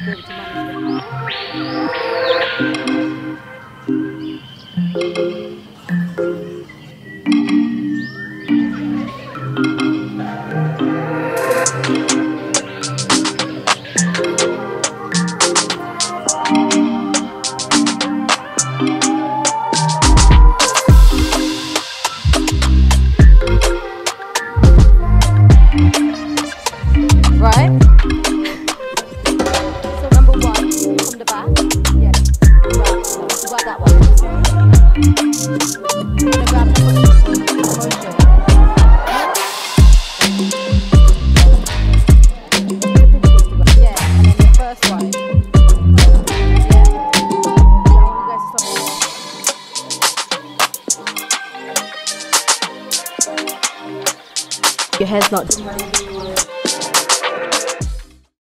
be able to manage right? So number one, from the back. Yeah. Grab that one. Gonna grab the motion. Yeah, and then the first one. Yeah. So I want you guys to stop. Your hair's not